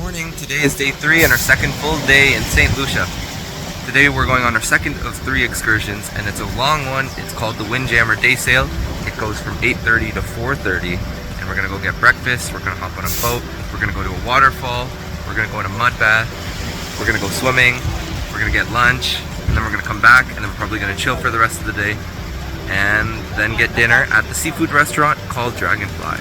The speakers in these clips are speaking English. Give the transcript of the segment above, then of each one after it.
morning. Today is day 3 and our second full day in St. Lucia. Today we're going on our second of 3 excursions, and it's a long one. It's called the Windjammer Day Sail. It goes from 8:30 to 4:30, and we're gonna go get breakfast. We're gonna hop on a boat. We're gonna go to a waterfall. We're gonna go in a mud bath. We're gonna go swimming. We're gonna get lunch, and then we're gonna come back, and then we're probably gonna chill for the rest of the day, and then get dinner at the seafood restaurant called Dragonfly.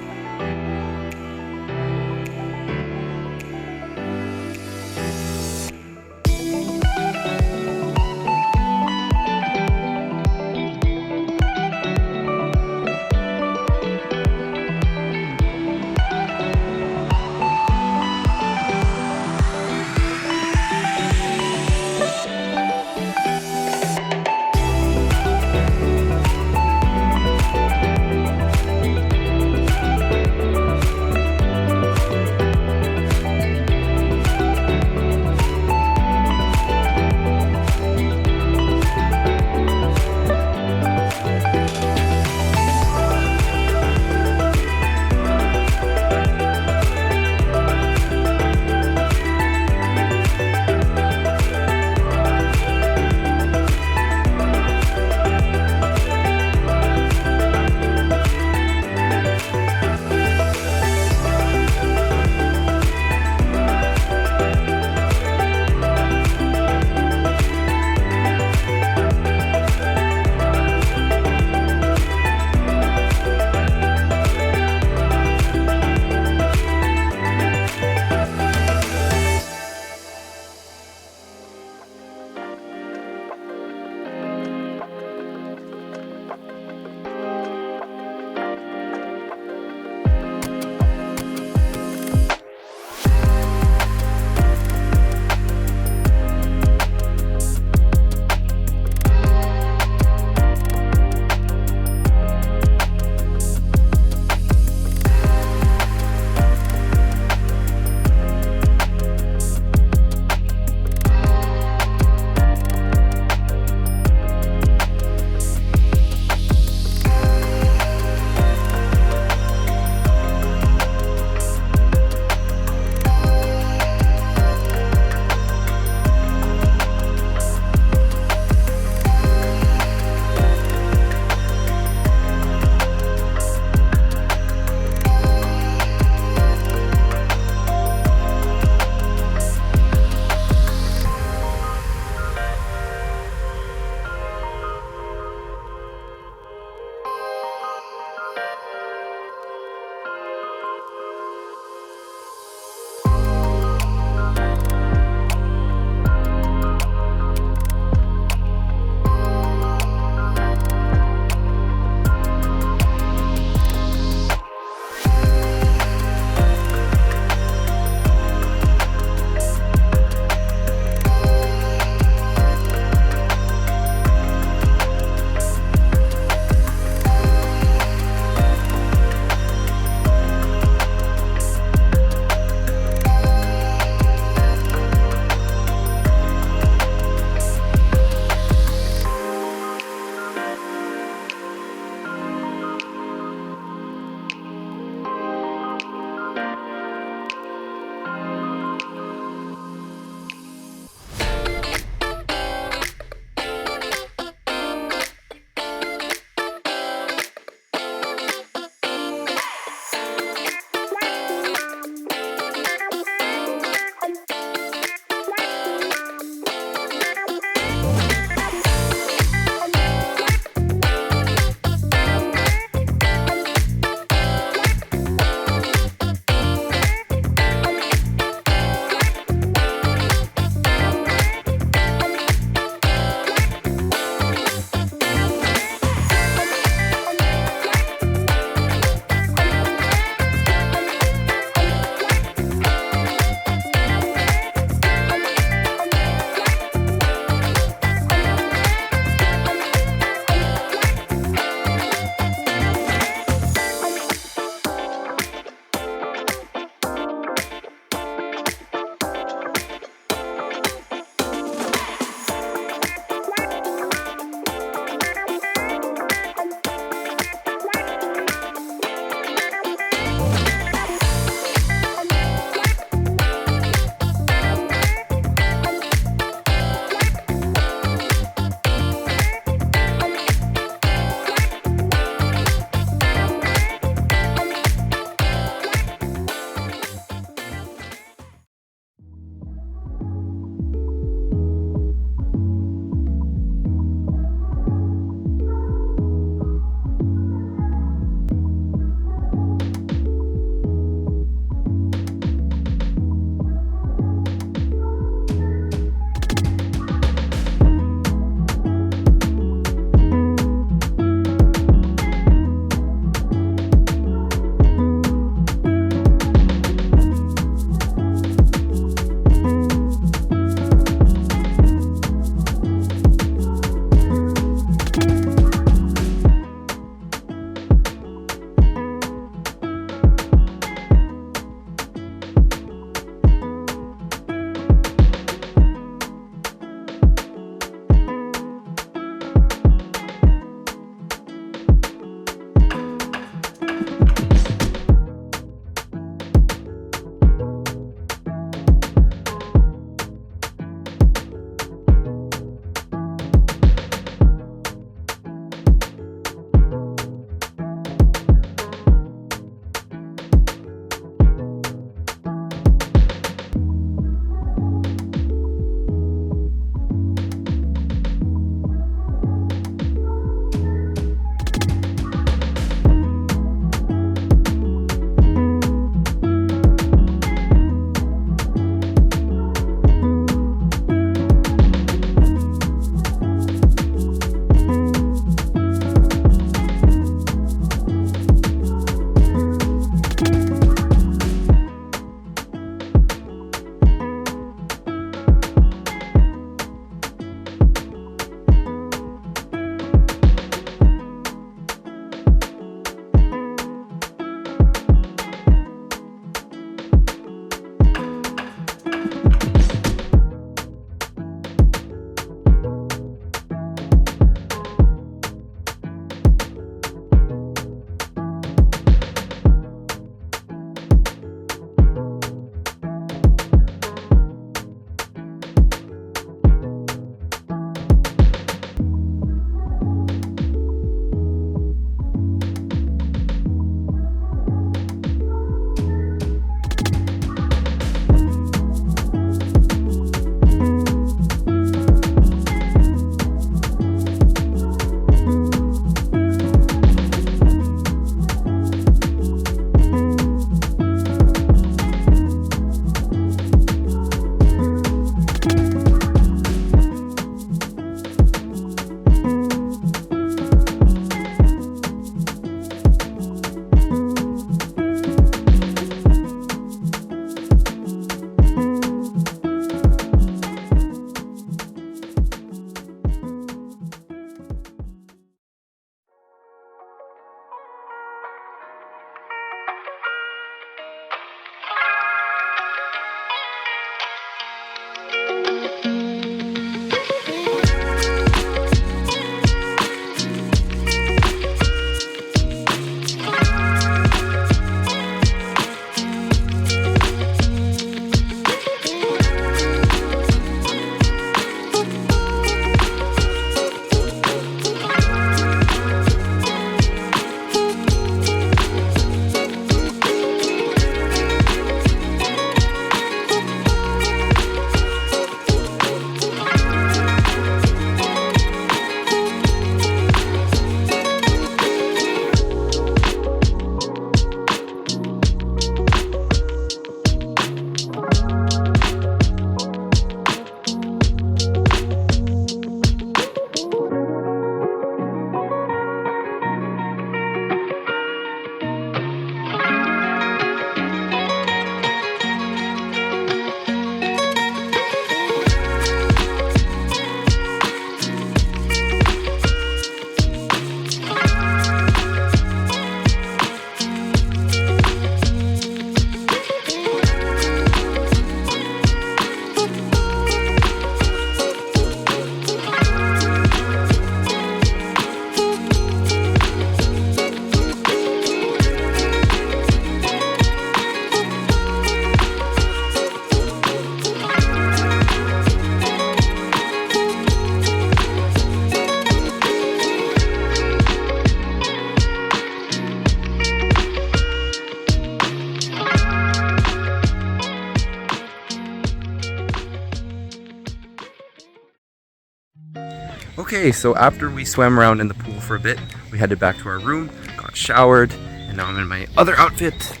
Okay, so after we swam around in the pool for a bit, we headed back to our room, got showered, and now I'm in my other outfit,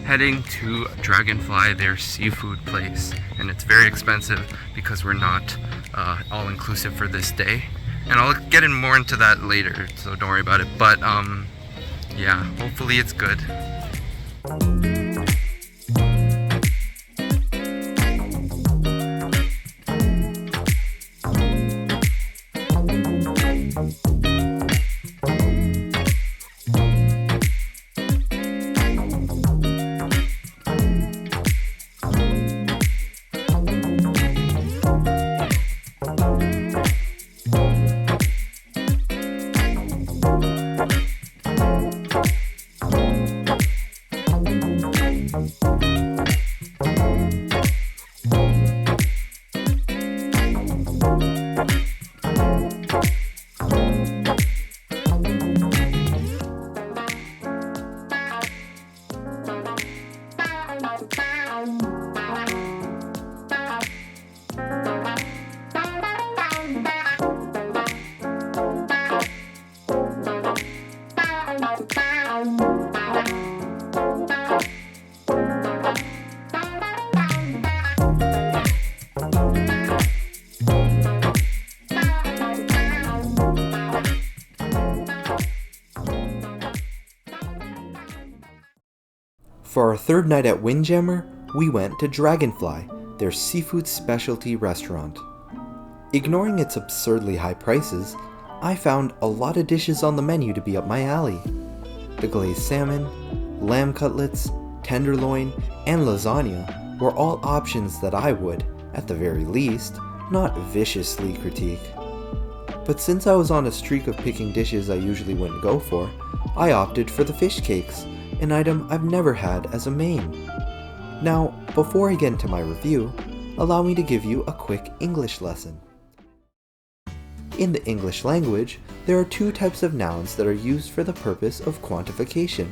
heading to Dragonfly, their seafood place. And it's very expensive because we're not all-inclusive for this day. And I'll get in more into that later, so don't worry about it. But yeah, hopefully it's good. For our third night at Windjammer, we went to Dragonfly, their seafood specialty restaurant. Ignoring its absurdly high prices, I found a lot of dishes on the menu to be up my alley. The glazed salmon, lamb cutlets, tenderloin, and lasagna were all options that I would, at the very least, not viciously critique. But since I was on a streak of picking dishes I usually wouldn't go for, I opted for the fish cakes, an item I've never had as a main. Now, before I get into my review, allow me to give you a quick English lesson. In the English language, there are two types of nouns that are used for the purpose of quantification.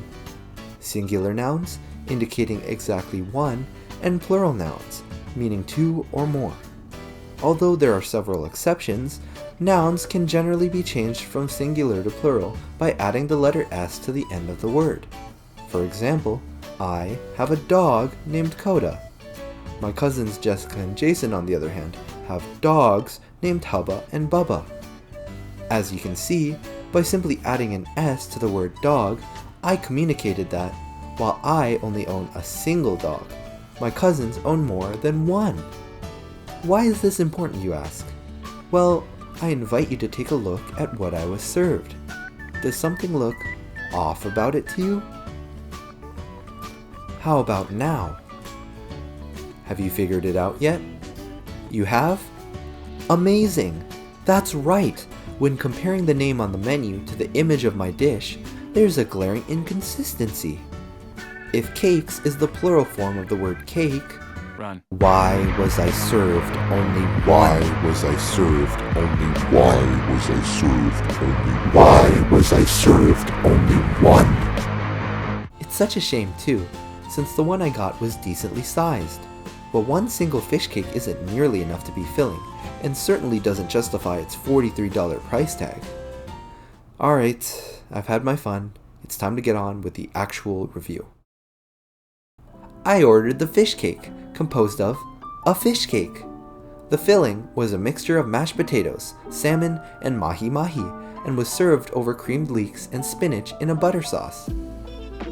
Singular nouns, indicating exactly one, and plural nouns, meaning two or more. Although there are several exceptions, nouns can generally be changed from singular to plural by adding the letter S to the end of the word. For example, I have a dog named Coda. My cousins Jessica and Jason, on the other hand, have dogs named Hubba and Bubba. As you can see, by simply adding an S to the word dog, I communicated that, while I only own a single dog, my cousins own more than one. Why is this important, you ask? Well, I invite you to take a look at what I was served. Does something look off about it to you? How about now? Have you figured it out yet? You have? Amazing! That's right! When comparing the name on the menu to the image of my dish, there's a glaring inconsistency. If cakes is the plural form of the word cake, Run. Why was I served only Why one? was I served only Why was I served only Why was I served only one? It's such a shame too, since the one I got was decently sized. But one single fish cake isn't nearly enough to be filling, and certainly doesn't justify its $43 price tag. Alright, I've had my fun. It's time to get on with the actual review. I ordered the fish cake, composed of a fish cake. The filling was a mixture of mashed potatoes, salmon, and mahi-mahi, and was served over creamed leeks and spinach in a butter sauce.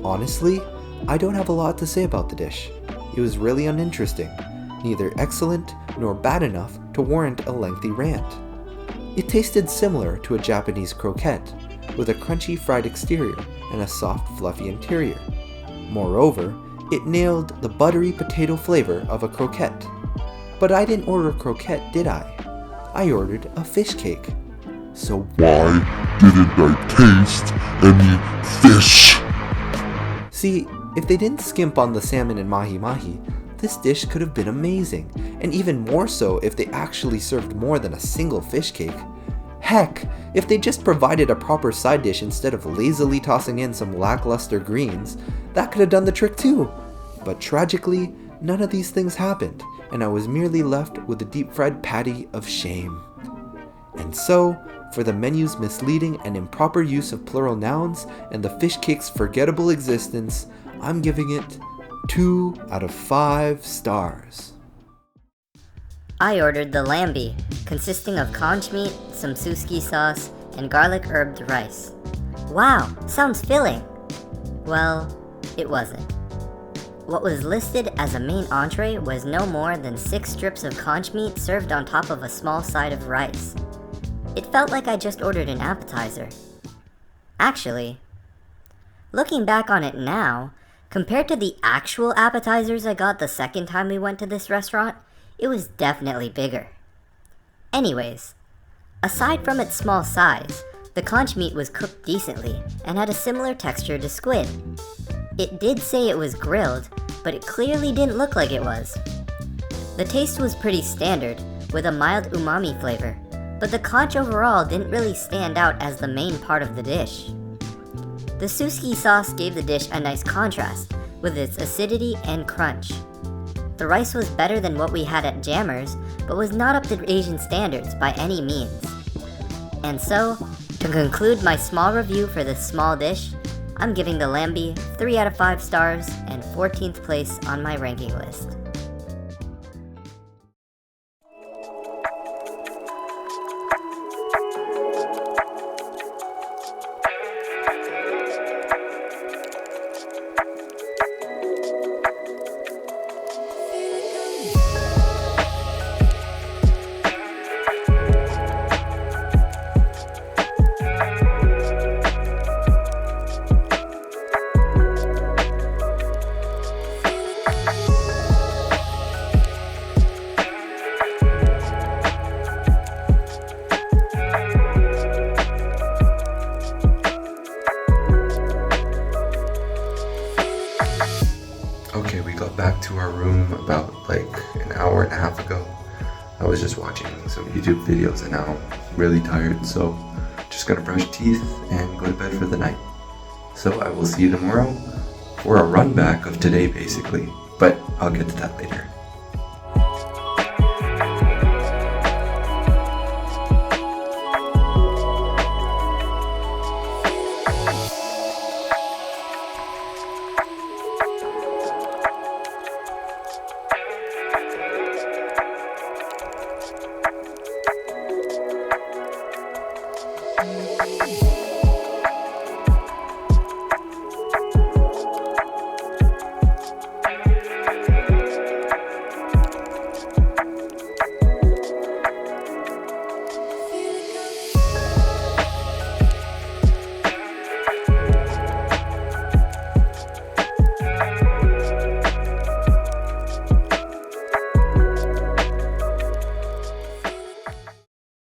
Honestly, I don't have a lot to say about the dish. It was really uninteresting, neither excellent nor bad enough to warrant a lengthy rant. It tasted similar to a Japanese croquette, with a crunchy fried exterior and a soft fluffy interior. Moreover, it nailed the buttery potato flavor of a croquette. But I didn't order a croquette, did I? I ordered a fish cake. So Why didn't I taste any fish? see, if they didn't skimp on the salmon and mahi-mahi, this dish could have been amazing, and even more so if they actually served more than a single fish cake. Heck, if they just provided a proper side dish instead of lazily tossing in some lackluster greens, that could have done the trick too. But tragically, none of these things happened, and I was merely left with a deep-fried patty of shame. And so, for the menu's misleading and improper use of plural nouns and the fish cake's forgettable existence, I'm giving it 2 out of 5 stars. I ordered the lambi, consisting of conch meat, some suski sauce, and garlic herbed rice. Wow, sounds filling! Well, it wasn't. What was listed as a main entree was no more than 6 strips of conch meat served on top of a small side of rice. It felt like I just ordered an appetizer. Actually, looking back on it now, compared to the actual appetizers I got the second time we went to this restaurant, it was definitely bigger. Anyways, aside from its small size, the conch meat was cooked decently and had a similar texture to squid. It did say it was grilled, but it clearly didn't look like it was. The taste was pretty standard, with a mild umami flavor, but the conch overall didn't really stand out as the main part of the dish. The suski sauce gave the dish a nice contrast, with its acidity and crunch. The rice was better than what we had at Jammers, but was not up to Asian standards by any means. And so, to conclude my small review for this small dish, I'm giving the lambi 3 out of 5 stars and 14th place on my ranking list. Okay, we got back to our room about like an hour and a half ago. I was just watching some YouTube videos and now I'm really tired, so just gonna brush teeth and go to bed for the night. So I will see you tomorrow for a run back of today basically, but I'll get to that later.